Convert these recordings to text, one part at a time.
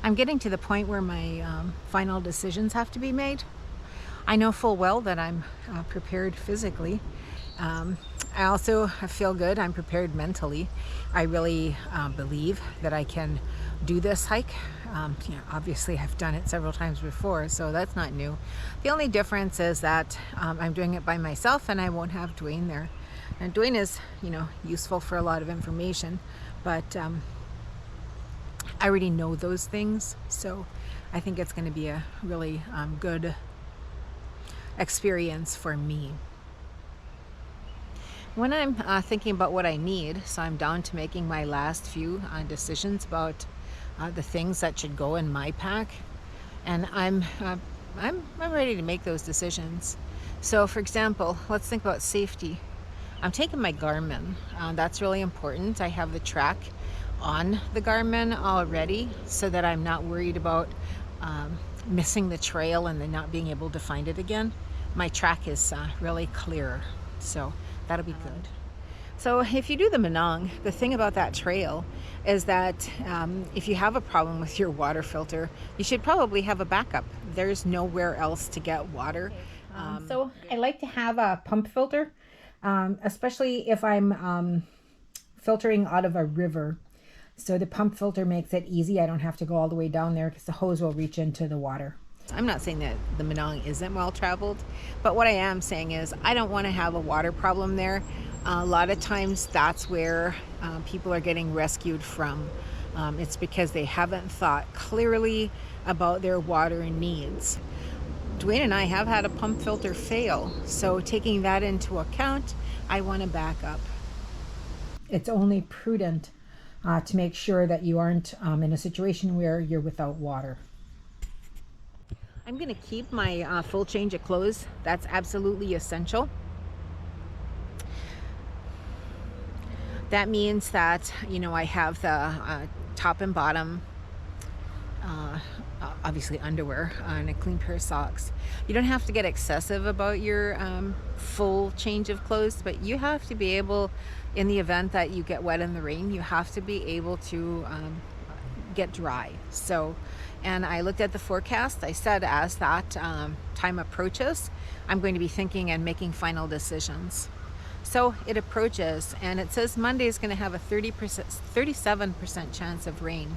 I'm getting to the point where my final decisions have to be made. I know full well that I'm prepared physically. I also feel good. I'm prepared mentally. I really believe that I can do this hike. Obviously, I've done it several times before, so that's not new. The only difference is that I'm doing it by myself, and I won't have Dwayne there. And Dwayne is, useful for a lot of information, but I already know those things, so I think it's going to be a really good experience for me. When I'm thinking about what I need, so I'm down to making my last few decisions about the things that should go in my pack, and I'm ready to make those decisions. So, for example, let's think about safety. I'm taking my Garmin. That's really important. I have the track on the Garmin already, so that I'm not worried about missing the trail and then not being able to find it again. My track is really clear, so that'll be good. So if you do the Minong, the thing about that trail is that if you have a problem with your water filter, you should probably have a backup. There's nowhere else to get water. So I like to have a pump filter, especially if I'm filtering out of a river. So the pump filter makes it easy. I don't have to go all the way down there because the hose will reach into the water. I'm not saying that the Minong isn't well traveled, but what I am saying is I don't want to have a water problem there. A lot of times that's where people are getting rescued from. It's because they haven't thought clearly about their water needs. Dwayne and I have had a pump filter fail, so taking that into account, I want to back up. It's only prudent to make sure that you aren't in a situation where you're without water. I'm going to keep my full change of clothes. That's absolutely essential. That means that, I have the top and bottom, obviously underwear, and a clean pair of socks. You don't have to get excessive about your full change of clothes, but you have to be able, in the event that you get wet in the rain, you have to be able to get dry. So, and I looked at the forecast. I said as that time approaches, I'm going to be thinking and making final decisions. So it approaches, and it says Monday is going to have a 37% chance of rain.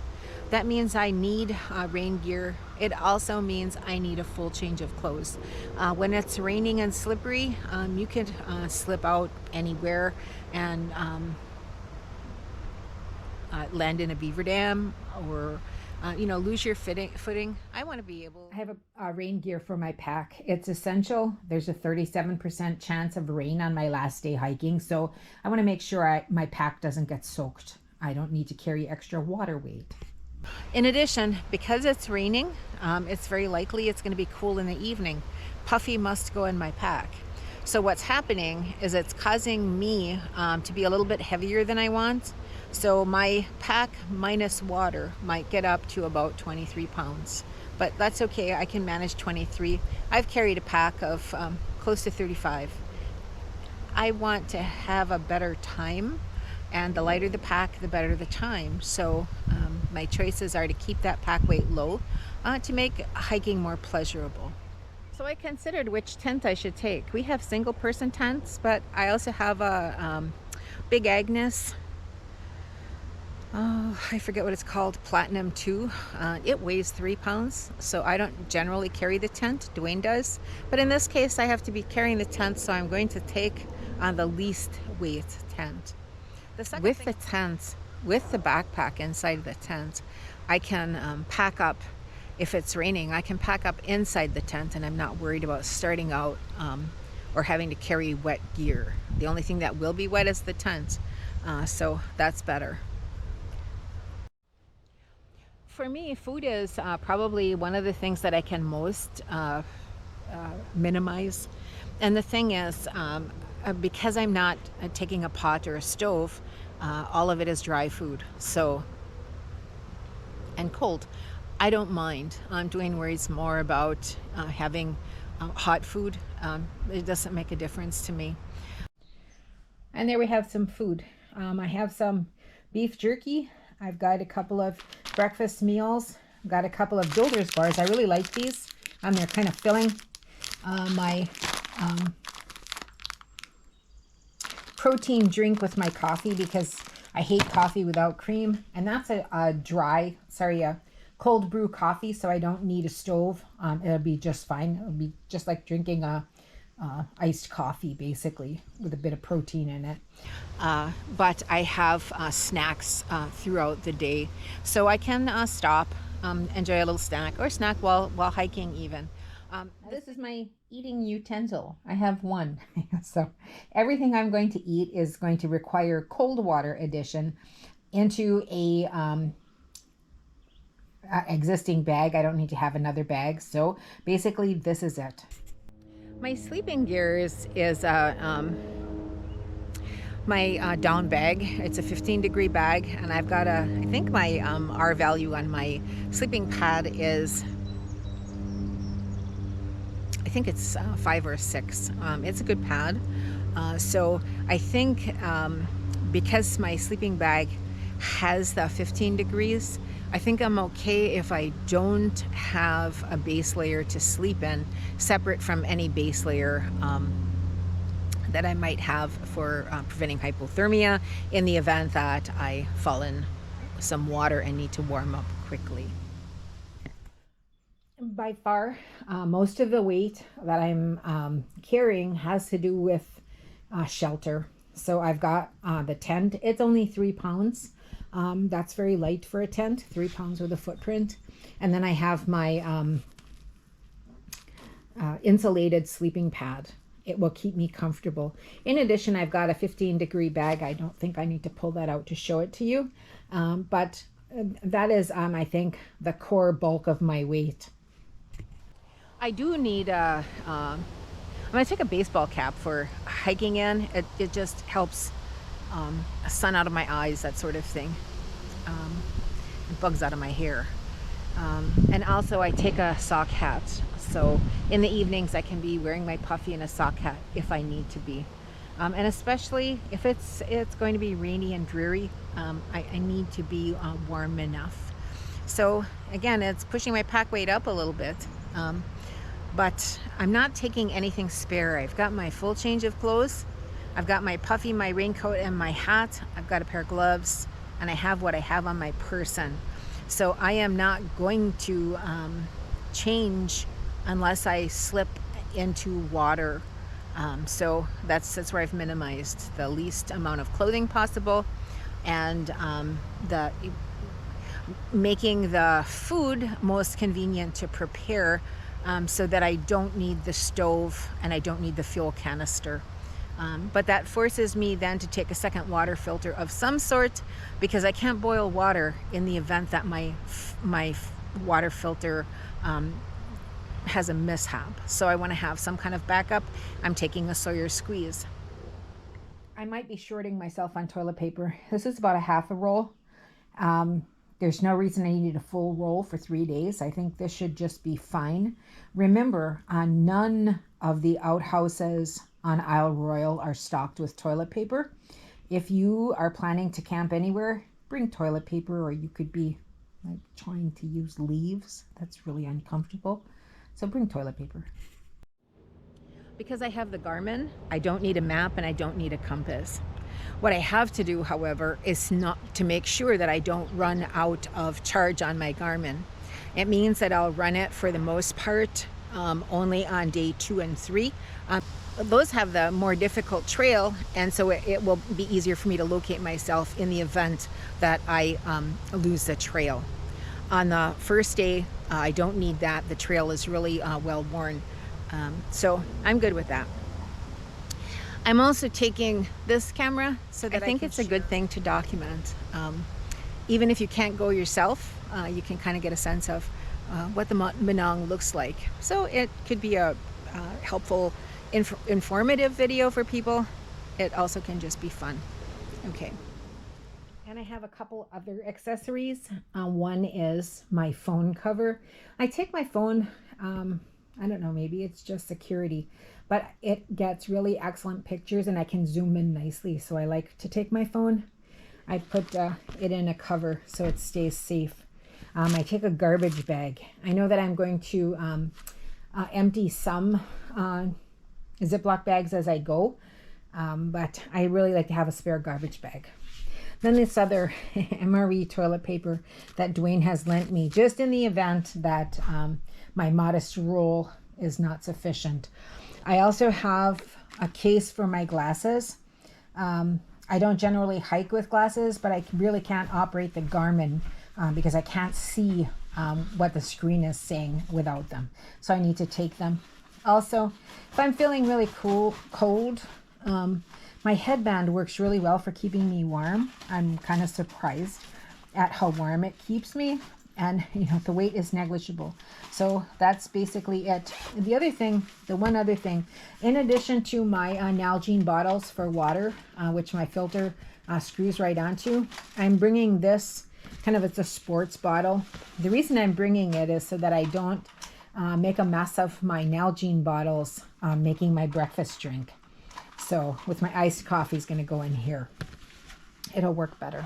That means I need rain gear. It also means I need a full change of clothes. When it's raining and slippery, you can slip out anywhere and land in a beaver dam or lose your footing. I want to be able. I have a rain gear for my pack. It's essential. There's a 37% chance of rain on my last day hiking, so I want to make sure my pack doesn't get soaked. I don't need to carry extra water weight. In addition, because it's raining, it's very likely it's going to be cool in the evening. Puffy must go in my pack. So what's happening is it's causing me to be a little bit heavier than I want. So my pack minus water might get up to about 23 pounds. But that's okay, I can manage 23. I've carried a pack of close to 35. I want to have a better time, and the lighter the pack, the better the time. So my choices are to keep that pack weight low to make hiking more pleasurable. So I considered which tent I should take. We have single person tents, but I also have a Big Agnes. Oh, I forget what it's called, Platinum 2. It weighs 3 pounds, so I don't generally carry the tent. Dwayne does. But in this case, I have to be carrying the tent, so I'm going to take the least weight tent. With the tent, with the backpack inside the tent, I can pack up. If it's raining, I can pack up inside the tent, and I'm not worried about starting out or having to carry wet gear. The only thing that will be wet is the tent, so that's better. For me, food is probably one of the things that I can most minimize. And the thing is, because I'm not taking a pot or a stove, all of it is dry food, and cold. I don't mind. Dwayne worries more about having hot food. It doesn't make a difference to me. And there we have some food. I have some beef jerky. I've got a couple of breakfast meals got a couple of Builder's bars. I really like these. They're kind of filling my protein drink with my coffee because I hate coffee without cream. And that's a cold brew coffee, so I don't need a stove. It'll be just fine. It'll be just like drinking a iced coffee, basically, with a bit of protein in it. But I have snacks throughout the day, so I can stop, enjoy a little snack, or snack while hiking even. This is my eating utensil. I have one. So everything I'm going to eat is going to require cold water addition into a existing bag. I don't need to have another bag. So basically this is it. My sleeping gear is my down bag. It's a 15-degree bag, and I've got I think my R value on my sleeping pad is, I think it's 5 or 6. It's a good pad. So I think because my sleeping bag has the 15 degrees, I think I'm okay if I don't have a base layer to sleep in, separate from any base layer that I might have for preventing hypothermia in the event that I fall in some water and need to warm up quickly. By far, most of the weight that I'm carrying has to do with shelter. So I've got the tent. It's only 3 pounds. That's very light for a tent, 3 pounds with a footprint. And then I have my insulated sleeping pad. It will keep me comfortable. In addition, I've got a 15-degree bag. I don't think I need to pull that out to show it to you. But that is, I think, the core bulk of my weight. I do need I'm going to take a baseball cap for hiking in. It just helps sun out of my eyes, that sort of thing, and bugs out of my hair. And also I take a sock hat, so in the evenings I can be wearing my puffy and a sock hat if I need to be, and especially if it's going to be rainy and dreary, I need to be warm enough. So again, it's pushing my pack weight up a little bit, but I'm not taking anything spare. I've got my full change of clothes. I've got my puffy, my raincoat, and my hat. I've got a pair of gloves, and I have what I have on my person. So I am not going to change unless I slip into water. So that's where I've minimized the least amount of clothing possible, and making the food most convenient to prepare, so that I don't need the stove and I don't need the fuel canister. But that forces me then to take a second water filter of some sort, because I can't boil water in the event that my water filter has a mishap. So I want to have some kind of backup. I'm taking a Sawyer squeeze. I might be shorting myself on toilet paper. This is about a half a roll. There's no reason I needed a full roll for 3 days. I think this should just be fine. Remember, none of the outhouses on Isle Royale are stocked with toilet paper. If you are planning to camp anywhere, bring toilet paper, or you could be like trying to use leaves. That's really uncomfortable. So bring toilet paper. Because I have the Garmin, I don't need a map and I don't need a compass. What I have to do, however, is not to make sure that I don't run out of charge on my Garmin. It means that I'll run it for the most part only on day 2 and 3. Those have the more difficult trail, and so it will be easier for me to locate myself in the event that I lose the trail. On the first day, I don't need that. The trail is really well worn, so I'm good with that. I'm also taking this camera so that I think it's a good thing to document. Even if you can't go yourself, you can kind of get a sense of what the Minong looks like. So it could be a helpful, informative video for people. It also can just be fun. Okay. And I have a couple other accessories. One is my phone cover. I take my phone, I don't know, maybe it's just security, but it gets really excellent pictures and I can zoom in nicely. So I like to take my phone. I put it in a cover so it stays safe. I take a garbage bag. I know that I'm going to empty some Ziploc bags as I go, but I really like to have a spare garbage bag. Then this other MRE toilet paper that Dwayne has lent me, just in the event that my modest roll is not sufficient. I also have a case for my glasses. I don't generally hike with glasses, but I really can't operate the Garmin because I can't see what the screen is saying without them. So I need to take them. Also, if I'm feeling really cold, my headband works really well for keeping me warm. I'm kind of surprised at how warm it keeps me, and the weight is negligible. So that's basically it. The one other thing, in addition to my Nalgene bottles for water, which my filter screws right onto, I'm bringing this it's a sports bottle. The reason I'm bringing it is so that I don't make a mess of my Nalgene bottles making my breakfast drink. So with my iced coffee is going to go in here. It'll work better.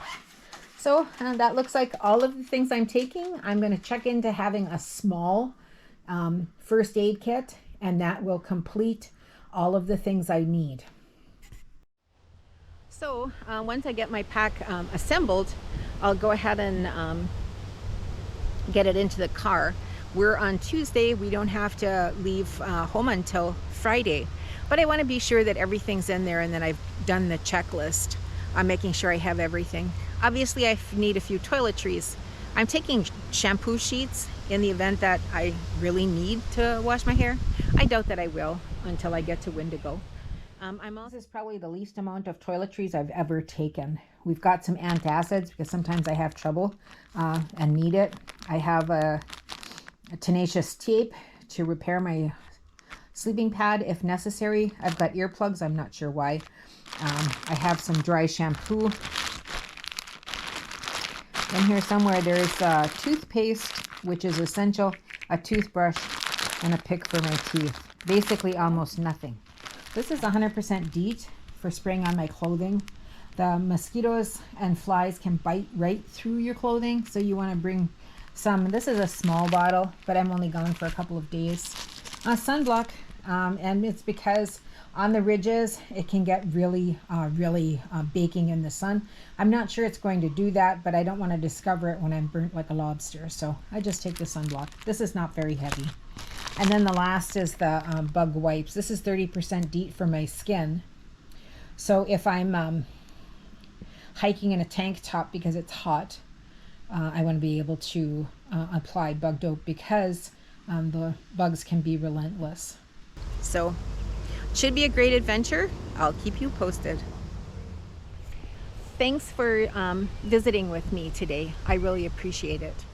So that looks like all of the things I'm taking. I'm going to check into having a small first aid kit, and that will complete all of the things I need. So once I get my pack assembled, I'll go ahead and get it into the car. We're on Tuesday. We don't have to leave home until Friday. But I want to be sure that everything's in there and that I've done the checklist. I'm making sure I have everything. Obviously, I need a few toiletries. I'm taking shampoo sheets in the event that I really need to wash my hair. I doubt that I will until I get to Wendigo. This is probably the least amount of toiletries I've ever taken. We've got some antacids because sometimes I have trouble and need it. I have a tenacious tape to repair my sleeping pad if necessary. I've got earplugs. I'm not sure why. I have some dry shampoo. In here somewhere there is toothpaste, which is essential, a toothbrush, and a pick for my teeth. Basically almost nothing. This is 100% DEET for spraying on my clothing. The mosquitoes and flies can bite right through your clothing, so you want to bring some. This is a small bottle, but I'm only gone for a couple of days. Sunblock, and it's because on the ridges it can get really baking in the sun. I'm not sure it's going to do that, but I don't want to discover it when I'm burnt like a lobster, so I just take the sunblock. This is not very heavy. And then the last is the bug wipes. This is 30% DEET for my skin, so if I'm hiking in a tank top because it's hot, I want to be able to apply bug dope because the bugs can be relentless. So should be a great adventure. I'll keep you posted. Thanks for visiting with me today. I really appreciate it.